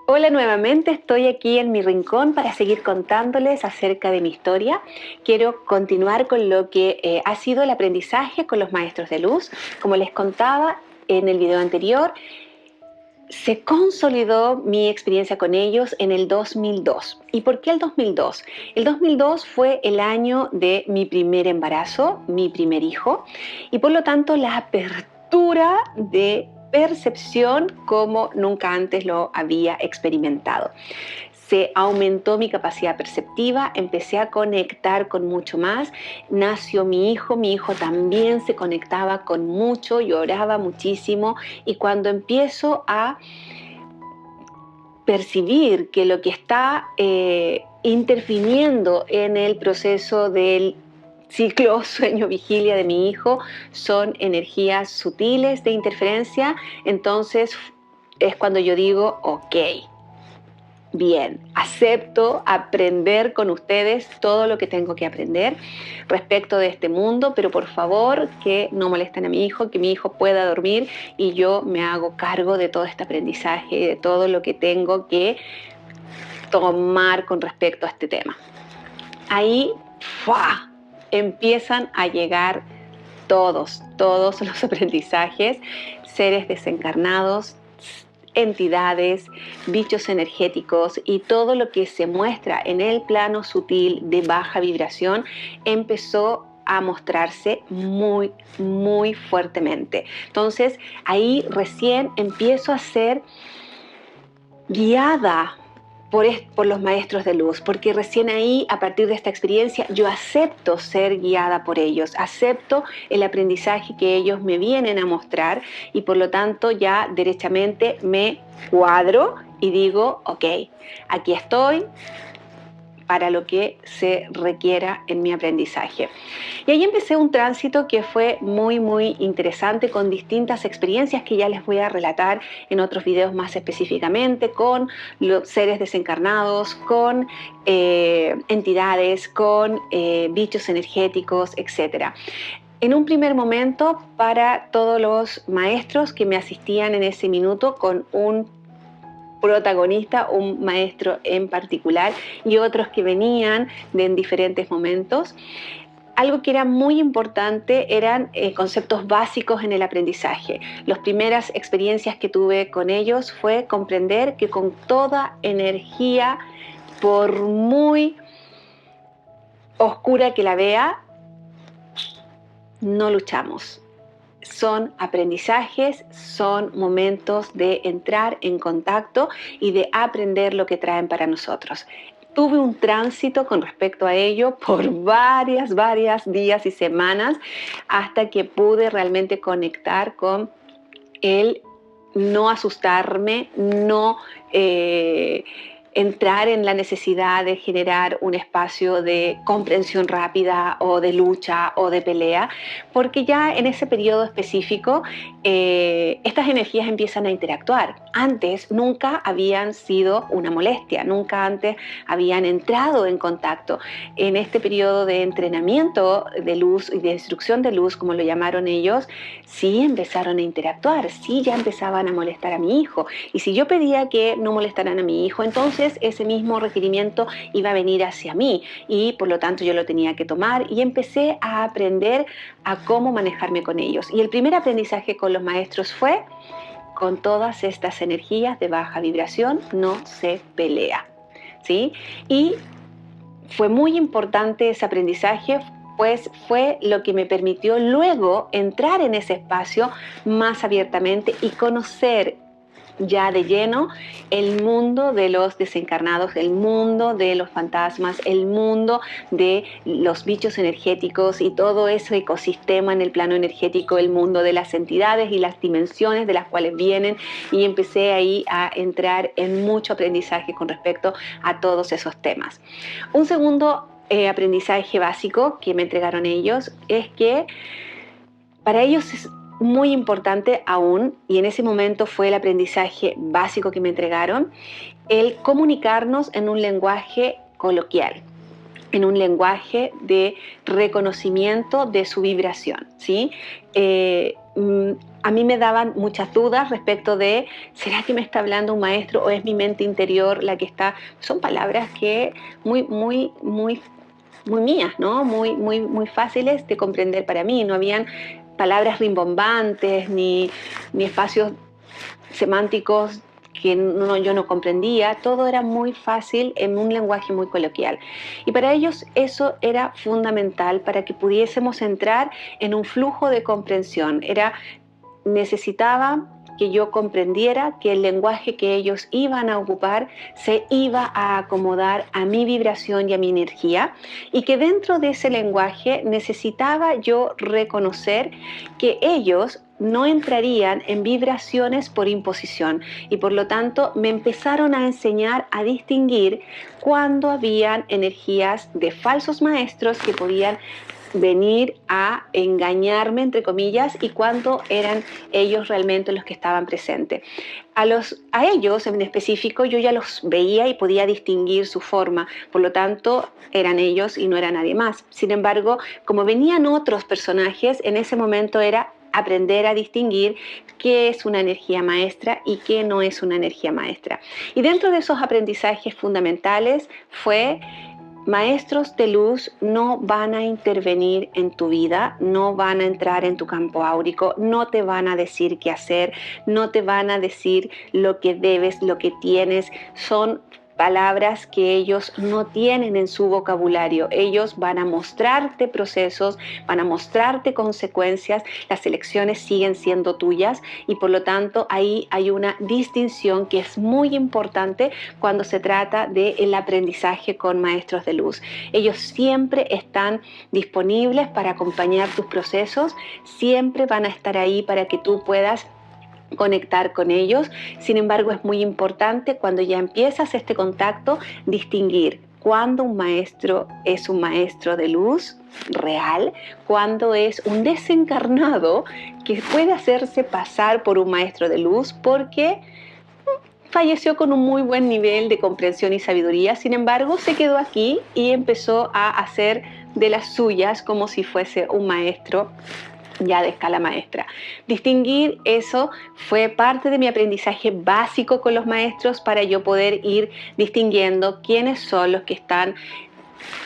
Hola nuevamente, estoy aquí en mi rincón para seguir contándoles acerca de mi historia. Quiero continuar con lo que ha sido el aprendizaje con los maestros de luz. Como les contaba en el video anterior, se consolidó mi experiencia con ellos en el 2002. ¿Y por qué el 2002? El 2002 fue el año de mi primer embarazo, mi primer hijo, y por lo tanto la apertura de percepción como nunca antes lo había experimentado. Se aumentó mi capacidad perceptiva, empecé a conectar con mucho más, nació mi hijo también se conectaba con mucho, lloraba muchísimo, y cuando empiezo a percibir que lo que está interfiriendo en el proceso del ciclo sueño-vigilia de mi hijo son energías sutiles de interferencia, entonces es cuando yo digo, ok, bien, acepto aprender con ustedes todo lo que tengo que aprender respecto de este mundo, pero por favor que no molesten a mi hijo, que mi hijo pueda dormir y yo me hago cargo de todo este aprendizaje, de todo lo que tengo que tomar con respecto a este tema. Ahí ¡fua! Empiezan a llegar todos los aprendizajes, seres desencarnados, entidades, bichos energéticos y todo lo que se muestra en el plano sutil de baja vibración empezó a mostrarse muy fuertemente. Entonces ahí recién empiezo a ser guiada por los maestros de luz, porque recién ahí, a partir de esta experiencia, yo acepto ser guiada por ellos, acepto el aprendizaje que ellos me vienen a mostrar y por lo tanto ya derechamente me cuadro y digo, ok, aquí estoy para lo que se requiera en mi aprendizaje. Y ahí empecé un tránsito que fue muy interesante, con distintas experiencias que ya les voy a relatar en otros videos más específicamente, con los seres desencarnados, con entidades, con bichos energéticos, etc. En un primer momento, para todos los maestros que me asistían en ese minuto, con un protagonista, un maestro en particular y otros que venían en diferentes momentos. Algo que era muy importante eran conceptos básicos en el aprendizaje. Las primeras experiencias que tuve con ellos fue comprender que con toda energía, por muy oscura que la vea, no luchamos. Son aprendizajes, son momentos de entrar en contacto y de aprender lo que traen para nosotros. Tuve un tránsito con respecto a ello por varias días y semanas hasta que pude realmente conectar con el no asustarme, no entrar en la necesidad de generar un espacio de comprensión rápida o de lucha o de pelea, porque ya en ese periodo específico estas energías empiezan a interactuar. Antes nunca habían sido una molestia, nunca antes habían entrado en contacto. En este periodo de entrenamiento de luz y de instrucción de luz, como lo llamaron ellos, sí empezaron a interactuar, sí ya empezaban a molestar a mi hijo. Y si yo pedía que no molestaran a mi hijo, entonces ese mismo requerimiento iba a venir hacia mí y por lo tanto yo lo tenía que tomar y empecé a aprender a cómo manejarme con ellos. Y el primer aprendizaje con los maestros fue: con todas estas energías de baja vibración no se pelea, ¿sí? Y fue muy importante ese aprendizaje, pues fue lo que me permitió luego entrar en ese espacio más abiertamente y conocer ya de lleno el mundo de los desencarnados, el mundo de los fantasmas, el mundo de los bichos energéticos y todo ese ecosistema en el plano energético, el mundo de las entidades y las dimensiones de las cuales vienen, y empecé ahí a entrar en mucho aprendizaje con respecto a todos esos temas. Un segundo aprendizaje básico que me entregaron ellos es que para ellos es muy importante aún, y en ese momento fue el aprendizaje básico que me entregaron, el comunicarnos en un lenguaje coloquial, en un lenguaje de reconocimiento de su vibración, ¿sí? a mí me daban muchas dudas respecto de, ¿será que me está hablando un maestro o es mi mente interior la que está? Son palabras que muy mías, ¿no? Muy fáciles de comprender para mí. No habían palabras rimbombantes ni espacios semánticos que yo no comprendía. Todo era muy fácil en un lenguaje muy coloquial. Y para ellos eso era fundamental para que pudiésemos entrar en un flujo de comprensión. Necesitaba que yo comprendiera que el lenguaje que ellos iban a ocupar se iba a acomodar a mi vibración y a mi energía, y que dentro de ese lenguaje necesitaba yo reconocer que ellos no entrarían en vibraciones por imposición, y por lo tanto me empezaron a enseñar a distinguir cuando habían energías de falsos maestros que podían venir a engañarme, entre comillas, y cuando eran ellos realmente los que estaban presentes. A ellos en específico yo ya los veía y podía distinguir su forma, por lo tanto eran ellos y no era nadie más. Sin embargo, como venían otros personajes, en ese momento era aprender a distinguir qué es una energía maestra y qué no es una energía maestra. Y dentro de esos aprendizajes fundamentales fue: maestros de luz no van a intervenir en tu vida, no van a entrar en tu campo áurico, no te van a decir qué hacer, no te van a decir lo que debes, lo que tienes. Son palabras que ellos no tienen en su vocabulario. Ellos van a mostrarte procesos, van a mostrarte consecuencias. Las elecciones siguen siendo tuyas, y por lo tanto ahí hay una distinción que es muy importante cuando se trata del aprendizaje con maestros de luz. Ellos siempre están disponibles para acompañar tus procesos, siempre van a estar ahí para que tú puedas conectar con ellos. Sin embargo, es muy importante, cuando ya empiezas este contacto, distinguir cuando un maestro es un maestro de luz real, cuando es un desencarnado que puede hacerse pasar por un maestro de luz porque falleció con un muy buen nivel de comprensión y sabiduría. Sin embargo, se quedó aquí y empezó a hacer de las suyas como si fuese un maestro ya de escala maestra. Distinguir eso fue parte de mi aprendizaje básico con los maestros, para yo poder ir distinguiendo quiénes son los que están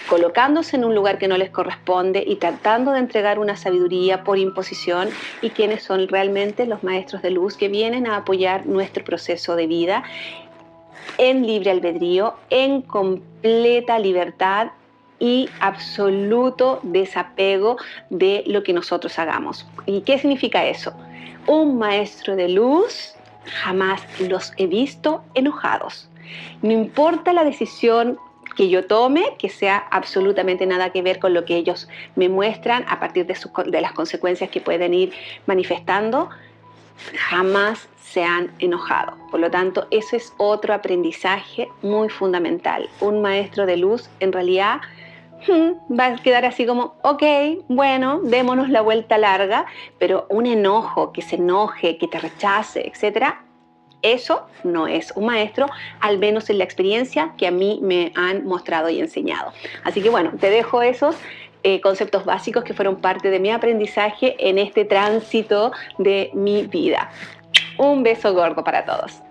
colocándose en un lugar que no les corresponde y tratando de entregar una sabiduría por imposición, y quiénes son realmente los maestros de luz que vienen a apoyar nuestro proceso de vida en libre albedrío, en completa libertad y absoluto desapego de lo que nosotros hagamos. ¿Y qué significa eso? Un maestro de luz jamás los he visto enojados. No importa la decisión que yo tome, que sea absolutamente nada que ver con lo que ellos me muestran a partir de las consecuencias que pueden ir manifestando, jamás se han enojado. Por lo tanto, ese es otro aprendizaje muy fundamental. Un maestro de luz en realidad va a quedar así como, ok, bueno, démonos la vuelta larga, pero un enojo, que se enoje, que te rechace, etcétera, eso no es un maestro, al menos en la experiencia que a mí me han mostrado y enseñado. Así que bueno, te dejo esos conceptos básicos que fueron parte de mi aprendizaje en este tránsito de mi vida. Un beso gordo para todos.